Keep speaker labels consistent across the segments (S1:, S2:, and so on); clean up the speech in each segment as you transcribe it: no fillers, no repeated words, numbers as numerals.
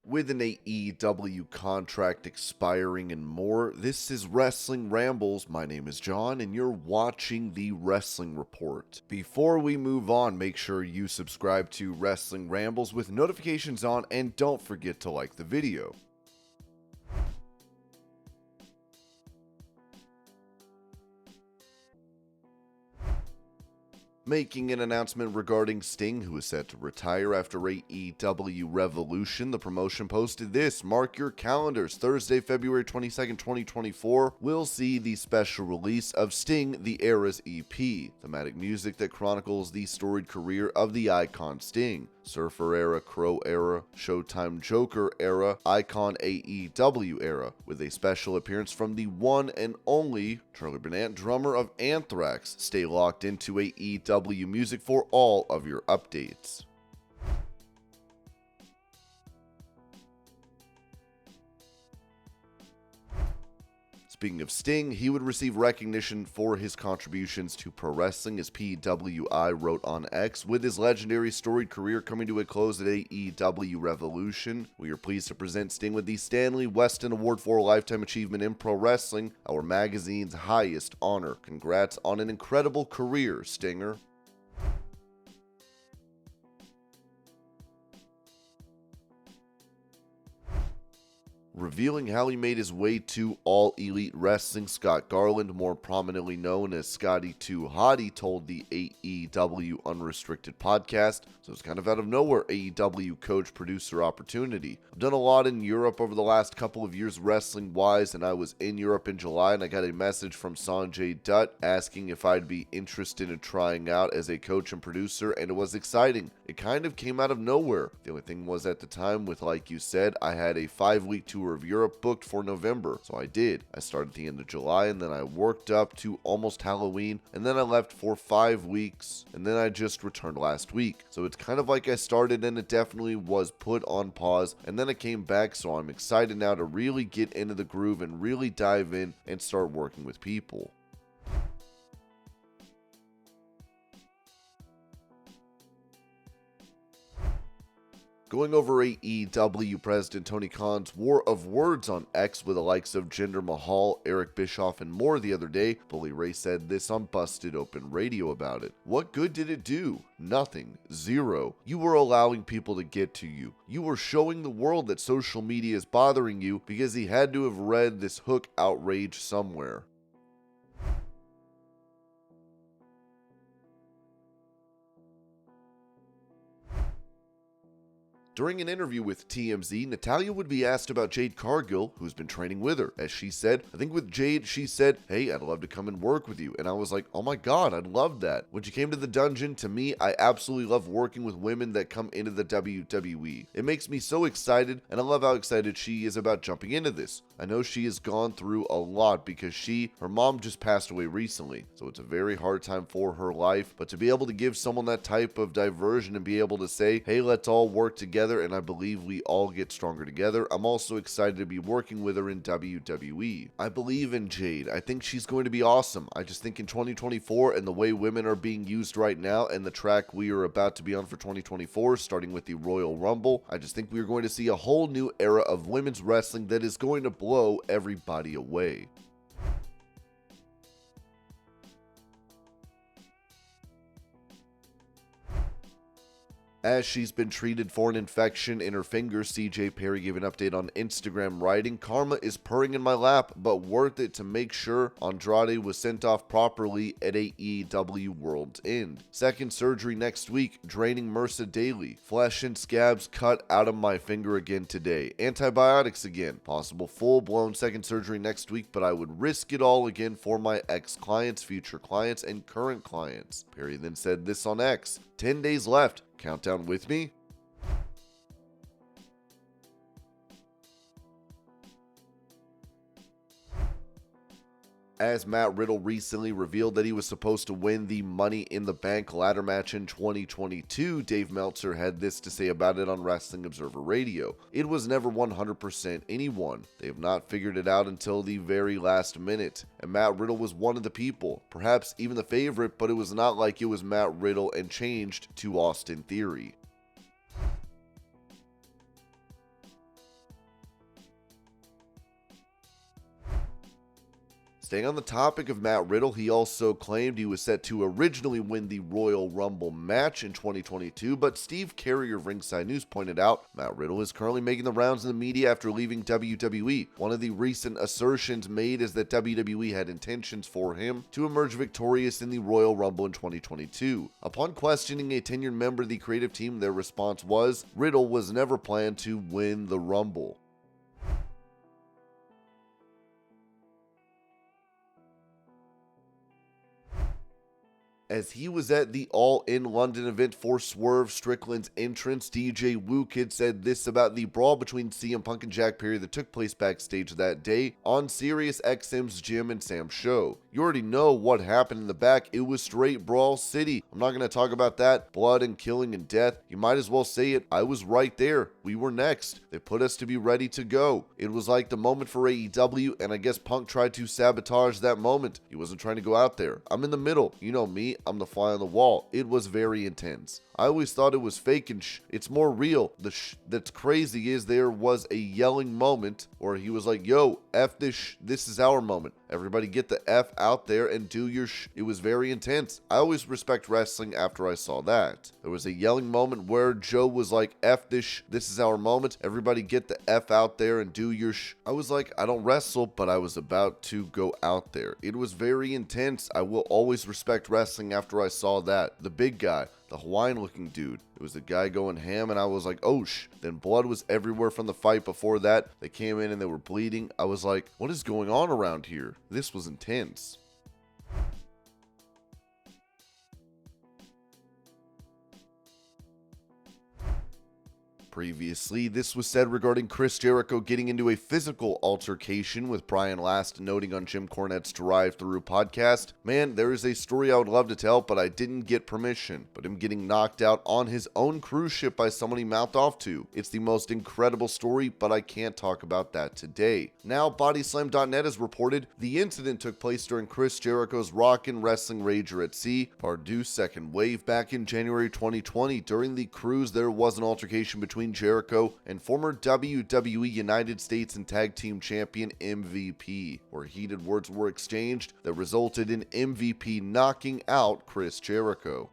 S1: With an AEW contract expiring and more, this is Wrestling Rambles. My name is John, and you're watching the Wrestling Report. Before we move on, make sure you subscribe to Wrestling Rambles with notifications on, and don't forget to like the video. Making an announcement regarding Sting, who is set to retire after AEW Revolution, the promotion posted this: mark your calendars, Thursday, February 22nd, 2024, we'll see the special release of Sting, The Era's EP, thematic music that chronicles the storied career of the icon Sting. Surfer era, Crow era, Showtime Joker era, Icon AEW era, with a special appearance from the one and only Charlie Burnett, drummer of Anthrax. Stay locked into AEW music for all of your updates. Speaking of Sting, he would receive recognition for his contributions to pro wrestling, as PWI wrote on X. With his legendary storied career coming to a close at AEW Revolution, we are pleased to present Sting with the Stanley Weston Award for Lifetime Achievement in Pro Wrestling, our magazine's highest honor. Congrats on an incredible career, Stinger. Revealing how he made his way to All Elite Wrestling, Scott Garland, more prominently known as Scotty Hotty, told the AEW Unrestricted podcast. So it's kind of out of nowhere, AEW coach producer opportunity. I've done a lot in Europe over the last couple of years wrestling wise, and I was in Europe in July and I got a message from Sanjay Dutt asking if I'd be interested in trying out as a coach and producer, and it was exciting. It kind of came out of nowhere. The only thing was, at the time, with, like you said, I had a 5-week tour of Europe booked for November, so I did. I started at the end of July, and then I worked up to almost Halloween, and then I left for 5 weeks, and then I just returned last week. So it's kind of like I started and it definitely was put on pause, and then I came back, so I'm excited now to really get into the groove and really dive in and start working with people. Going over AEW President Tony Khan's war of words on X with the likes of Jinder Mahal, Eric Bischoff, and more the other day, Bully Ray said this on Busted Open Radio about it. What good did it do? Nothing. Zero. You were allowing people to get to you. You were showing the world that social media is bothering you because he had to have read this hook outrage somewhere. During an interview with TMZ, Natalya would be asked about Jade Cargill, who's been training with her. As she said, I think with Jade, she said, hey, I'd love to come and work with you. And I was like, oh my god, I'd love that. When she came to the dungeon, to me, I absolutely love working with women that come into the WWE. It makes me so excited, and I love how excited she is about jumping into this. I know she has gone through a lot because her mom just passed away recently, so it's a very hard time for her life, but to be able to give someone that type of diversion and be able to say, hey, let's all work together, and I believe we all get stronger together. I'm also excited to be working with her in WWE. I believe in Jade. I think she's going to be awesome. I just think in 2024 and the way women are being used right now and the track we are about to be on for 2024, starting with the Royal Rumble, I just think we are going to see a whole new era of women's wrestling that is going to blow everybody away. As she's been treated for an infection in her finger, CJ Perry gave an update on Instagram, writing, karma is purring in my lap, but worth it to make sure Andrade was sent off properly at AEW World's End. Second surgery next week, draining MRSA daily. Flesh and scabs cut out of my finger again today. Antibiotics again. Possible full-blown second surgery next week, but I would risk it all again for my ex-clients, future clients, and current clients. Perry then said this on X, 10 days left. Countdown with me? As Matt Riddle recently revealed that he was supposed to win the Money in the Bank ladder match in 2022, Dave Meltzer had this to say about it on Wrestling Observer Radio. It was never 100% anyone. They have not figured it out until the very last minute. And Matt Riddle was one of the people, perhaps even the favorite, but it was not like it was Matt Riddle and changed to Austin Theory. Staying on the topic of Matt Riddle, he also claimed he was set to originally win the Royal Rumble match in 2022, but Steve Carey of Ringside News pointed out Matt Riddle is currently making the rounds in the media after leaving WWE. One of the recent assertions made is that WWE had intentions for him to emerge victorious in the Royal Rumble in 2022. Upon questioning a tenured member of the creative team, their response was, Riddle was never planned to win the Rumble. As he was at the All In London event for Swerve Strickland's entrance, DJ Wookid said this about the brawl between CM Punk and Jack Perry that took place backstage that day on Sirius XM's Jim and Sam show. You already know what happened in the back. It was straight Brawl City. I'm not going to talk about that. Blood and killing and death. You might as well say it. I was right there. We were next. They put us to be ready to go. It was like the moment for AEW, and I guess Punk tried to sabotage that moment. He wasn't trying to go out there. I'm in the middle. You know me. I'm the fly on the wall. It was very intense. I always thought it was fake and it's more real. That's crazy is there was a yelling moment where he was like, yo, F this this is our moment. Everybody get the F out there and do your It was very intense. I always respect wrestling after I saw that. There was a yelling moment where Joe was like, F this is our moment. Everybody get the F out there and do your I was like, I don't wrestle, but I was about to go out there. It was very intense. I will always respect wrestling after I saw that. The big guy, the Hawaiian looking dude. It was the guy going ham and I was like, oh Then blood was everywhere from the fight before that. They came in and they were bleeding. I was like, what is going on around here? This was intense. Previously, this was said regarding Chris Jericho getting into a physical altercation with Brian Last, noting on Jim Cornette's Drive-Thru podcast, man, there is a story I would love to tell, but I didn't get permission. But him getting knocked out on his own cruise ship by someone he mouthed off to. It's the most incredible story, but I can't talk about that today. Now, Bodyslam.net has reported the incident took place during Chris Jericho's Rockin' Wrestling Rager at Sea, Pardue Second Wave, back in January 2020. During the cruise, there was an altercation between Jericho and former WWE United States and Tag Team Champion MVP, where heated words were exchanged that resulted in MVP knocking out Chris Jericho.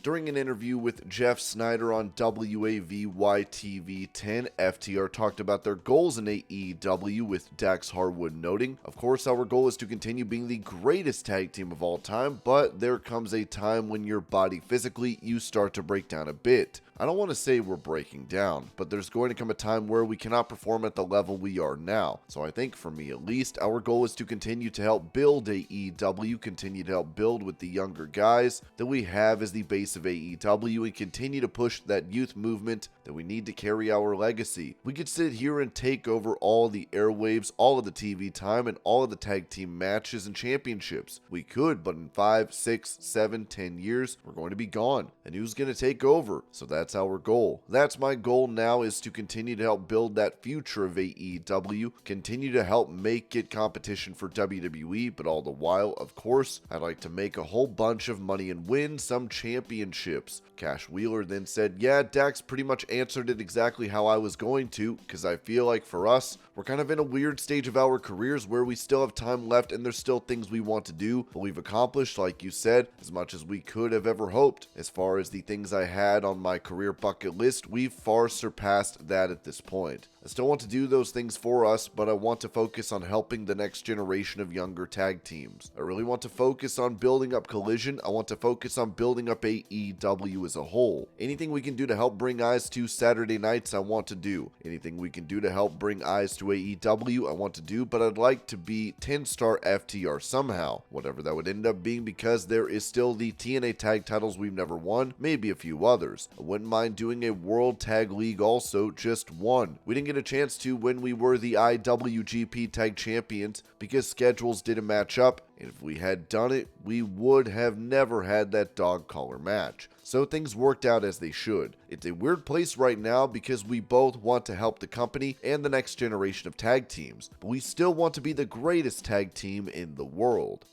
S1: During an interview with Jeff Snyder on WAVY-TV 10, FTR talked about their goals in AEW, with Dax Harwood noting, of course our goal is to continue being the greatest tag team of all time, but there comes a time when your body physically, you start to break down a bit. I don't want to say we're breaking down, but there's going to come a time where we cannot perform at the level we are now. So I think, for me at least, our goal is to continue to help build AEW, continue to help build with the younger guys that we have as the base of AEW, and continue to push that youth movement that we need to carry our legacy. We could sit here and take over all the airwaves, all of the TV time, and all of the tag team matches and championships. We could, but in 5, 6, 7, 10 years, we're going to be gone. And who's going to take over? So that's our goal. That's my goal now, is to continue to help build that future of AEW, continue to help make it competition for WWE, but all the while, of course, I'd like to make a whole bunch of money and win some championships. Cash Wheeler then said, yeah, Dax pretty much answered it exactly how I was going to, because I feel like for us, we're kind of in a weird stage of our careers where we still have time left and there's still things we want to do, but we've accomplished, like you said, as much as we could have ever hoped. As far as the things I had on my career bucket list, we've far surpassed that at this point. I still want to do those things for us, but I want to focus on helping the next generation of younger tag teams. I really want to focus on building up Collision. I want to focus on building up AEW as a whole. Anything we can do to help bring eyes to Saturday nights, I want to do. Anything we can do to help bring eyes to AEW, I want to do, but I'd like to be 10-star FTR somehow. Whatever that would end up being, because there is still the TNA tag titles we've never won, maybe a few others. I wouldn't mind doing a World Tag League also, just one. We didn't get a chance to when we were the IWGP Tag Champions because schedules didn't match up, and if we had done it, we would have never had that dog collar match. So things worked out as they should. It's a weird place right now because we both want to help the company and the next generation of tag teams, but we still want to be the greatest tag team in the world.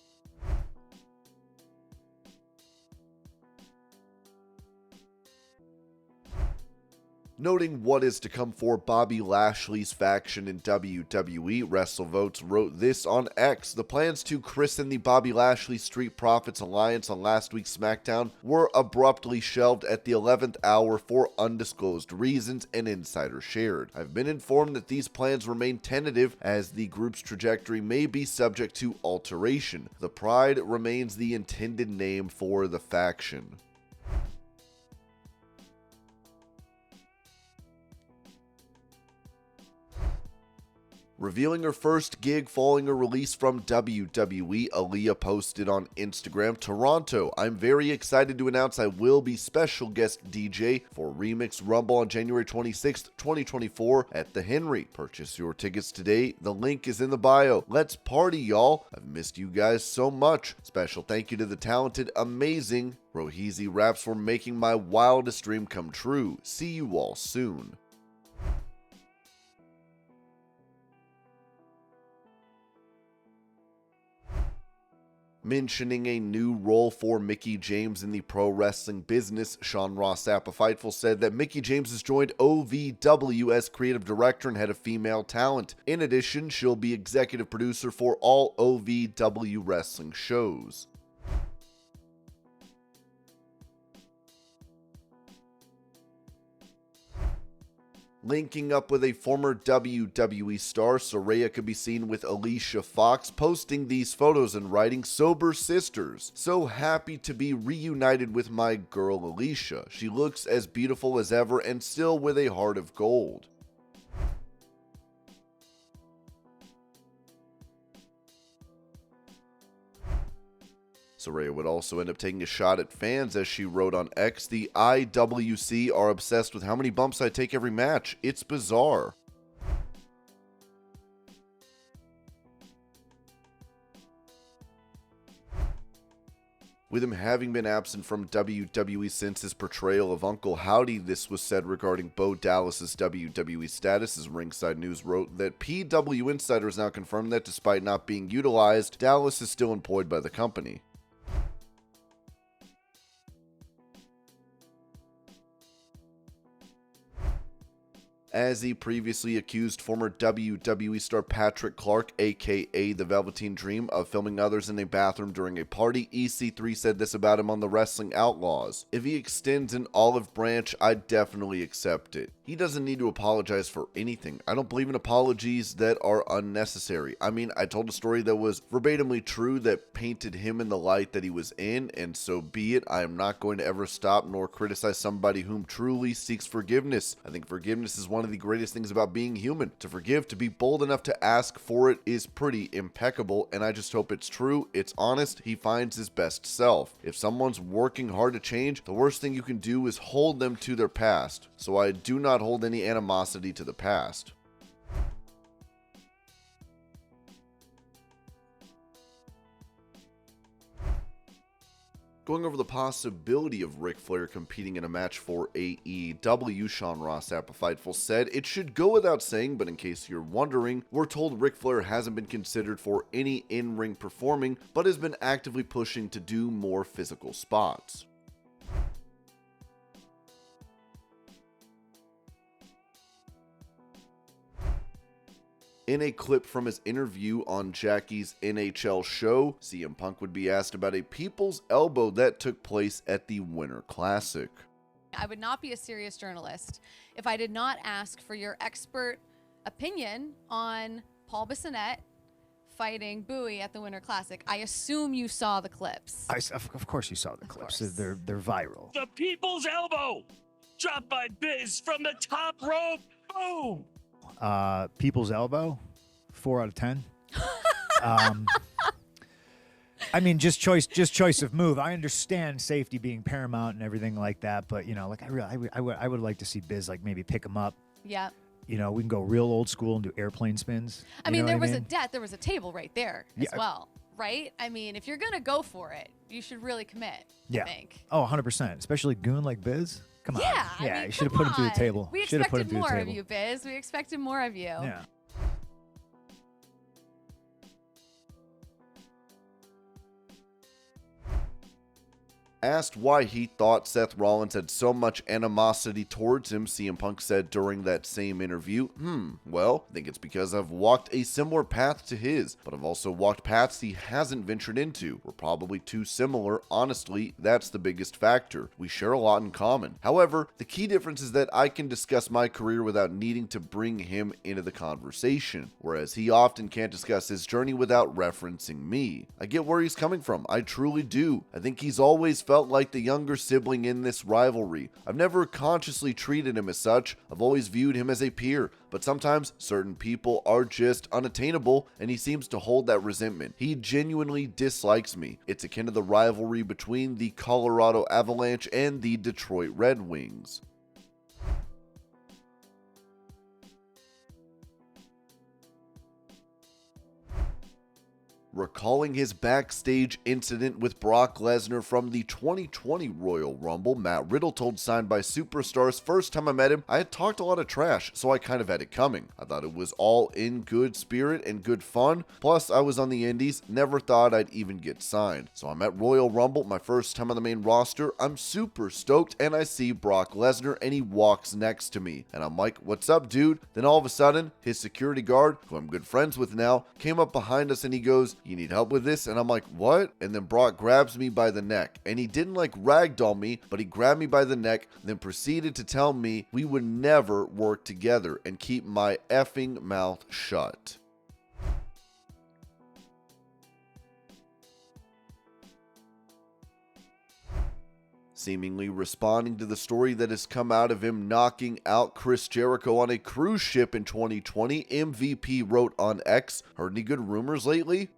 S1: Noting what is to come for Bobby Lashley's faction in WWE, WrestleVotes wrote this on X. The plans to christen the Bobby Lashley Street Profits Alliance on last week's SmackDown were abruptly shelved at the 11th hour for undisclosed reasons, an insider shared. I've been informed that these plans remain tentative as the group's trajectory may be subject to alteration. The Pride remains the intended name for the faction. Revealing her first gig following a release from WWE, Aaliyah posted on Instagram, Toronto, I'm very excited to announce I will be special guest DJ for Remix Rumble on January 26th, 2024 at the Henry. Purchase your tickets today. The link is in the bio. Let's party, y'all. I've missed you guys so much. Special thank you to the talented, amazing Rohizi Raps for making my wildest dream come true. See you all soon. Mentioning a new role for Mickie James in the pro wrestling business, Sean Ross Fightful said that Mickie James has joined OVW as creative director and head of female talent. In addition, she'll be executive producer for all OVW wrestling shows. Linking up with a former WWE star, Saraya could be seen with Alicia Fox, posting these photos and writing, "Sober sisters. So happy to be reunited with my girl Alicia. She looks as beautiful as ever and still with a heart of gold." Saraya would also end up taking a shot at fans as she wrote on X, "The IWC are obsessed with how many bumps I take every match. It's bizarre." With him having been absent from WWE since his portrayal of Uncle Howdy, this was said regarding Bo Dallas's WWE status, as Ringside News wrote that PW Insider has now confirmed that despite not being utilized, Dallas is still employed by the company. As he previously accused former WWE star Patrick Clark, aka the Velveteen Dream, of filming others in a bathroom during a party, EC3 said this about him on the Wrestling Outlaws: "If he extends an olive branch, I'd definitely accept it. He doesn't need to apologize for anything. I don't believe in apologies that are unnecessary. I mean, I told a story that was verbatimly true that painted him in the light that he was in, and so be it. I am not going to ever stop nor criticize somebody whom truly seeks forgiveness. I think forgiveness is one of the greatest things about being human. To forgive, to be bold enough to ask for it, is pretty impeccable, and I just hope it's true, it's honest, he finds his best self. If someone's working hard to change, the worst thing you can do is hold them to their past. So I do not hold any animosity to the past." Going over the possibility of Ric Flair competing in a match for AEW, Sean Ross Fightful said, "It should go without saying, but in case you're wondering, we're told Ric Flair hasn't been considered for any in-ring performing, but has been actively pushing to do more physical spots." In a clip from his interview on Jackie's NHL show, CM Punk would be asked about a people's elbow that took place at the Winter Classic.
S2: "I would not be a serious journalist if I did not ask for your expert opinion on Paul Bissonnette fighting Bowie at the Winter Classic. I assume you saw the clips."
S3: Of course you saw the clips. They're viral.
S4: The people's elbow dropped by Biz from the top rope. Boom.
S3: People's elbow, 4 out of 10. I mean, just choice of move. I understand safety being paramount and everything like that, but like I would like to see Biz like maybe pick him up.
S2: Yeah.
S3: We can go real old school and do airplane spins.
S2: I mean, there was a table right there as well, right? I mean, if you're gonna go for it, you should really commit.
S3: Yeah.
S2: I think.
S3: Oh, 100%. Especially goon like Biz. Come on.
S2: Yeah.
S3: Yeah.
S2: I mean,
S3: you should have put him through the table.
S2: We expected more of you, Biz. We expected more of you.
S3: Yeah.
S1: Asked why he thought Seth Rollins had so much animosity towards him, CM Punk said during that same interview, well, I think it's because I've walked a similar path to his, but I've also walked paths he hasn't ventured into. We're probably too similar. Honestly, that's the biggest factor. We share a lot in common. However, the key difference is that I can discuss my career without needing to bring him into the conversation, whereas he often can't discuss his journey without referencing me. I get where he's coming from. I truly do. I think he's always felt like the younger sibling in this rivalry. I've never consciously treated him as such. I've always viewed him as a peer, but sometimes certain people are just unattainable, and he seems to hold that resentment. He genuinely dislikes me. It's akin to the rivalry between the Colorado Avalanche and the Detroit Red Wings. Recalling his backstage incident with Brock Lesnar from the 2020 Royal Rumble, Matt Riddle told Signed by Superstars, "First time I met him, I had talked a lot of trash, so I kind of had it coming. I thought it was all in good spirit and good fun. Plus, I was on the indies, never thought I'd even get signed. So I'm at Royal Rumble, my first time on the main roster. I'm super stoked, and I see Brock Lesnar, and he walks next to me. And I'm like, what's up, dude? Then all of a sudden, his security guard, who I'm good friends with now, came up behind us and he goes, 'You need help with this?' And I'm like, what? And then Brock grabs me by the neck, and he didn't like ragdoll me, but he grabbed me by the neck, then proceeded to tell me we would never work together and keep my effing mouth shut." Seemingly responding to the story that has come out of him knocking out Chris Jericho on a cruise ship in 2020, MVP wrote on X, "Heard any good rumors lately?"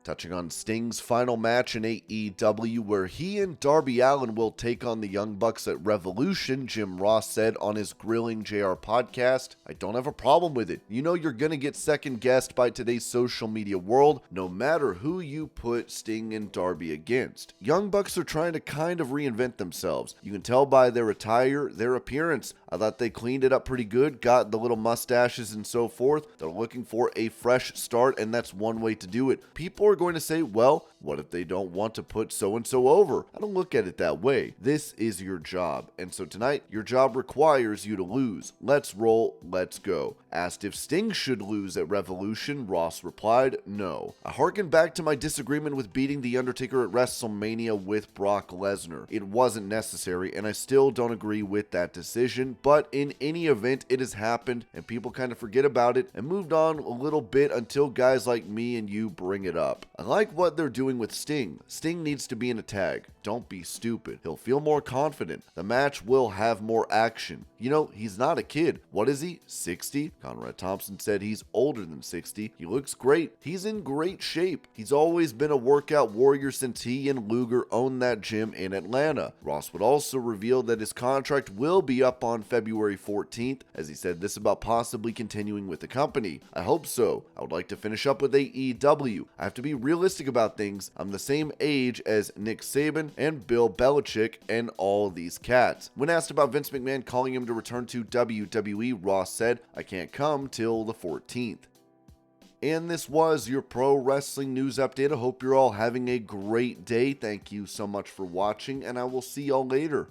S1: Touching on Sting's final match in AEW, where he and Darby Allin will take on the Young Bucks at Revolution, Jim Ross said on his Grilling JR podcast, "I don't have a problem with it. You know you're gonna get second guessed by today's social media world, no matter who you put Sting and Darby against. Young Bucks are trying to kind of reinvent themselves. You can tell by their attire, their appearance. I thought they cleaned it up pretty good, got the little mustaches and so forth. They're looking for a fresh start, and that's one way to do it. People are going to say, well, what if they don't want to put so-and-so over? I don't look at it that way. This is your job. And so tonight, your job requires you to lose. Let's roll, let's go." Asked if Sting should lose at Revolution, Ross replied, "No. I harken back to my disagreement with beating The Undertaker at WrestleMania with Brock Lesnar. It wasn't necessary, and I still don't agree with that decision, but in any event, it has happened, and people kind of forget about it and moved on a little bit until guys like me and you bring it up. I like what they're doing with Sting. Sting needs to be in a tag. Don't be stupid. He'll feel more confident. The match will have more action. You know, he's not a kid. What is he? 60? Conrad Thompson said he's older than 60. He looks great. He's in great shape. He's always been a workout warrior since he and Luger owned that gym in Atlanta." Ross would also reveal that his contract will be up on February 14th, as he said this about possibly continuing with the company. "I hope so. I would like to finish up with AEW. I have to be realistic about things. I'm the same age as Nick Saban and Bill Belichick and all these cats." When asked about Vince McMahon calling him to return to WWE, Ross said, "I can't come till the 14th. And this was your pro wrestling news update. I hope you're all having a great day. Thank you so much for watching, and I will see y'all later.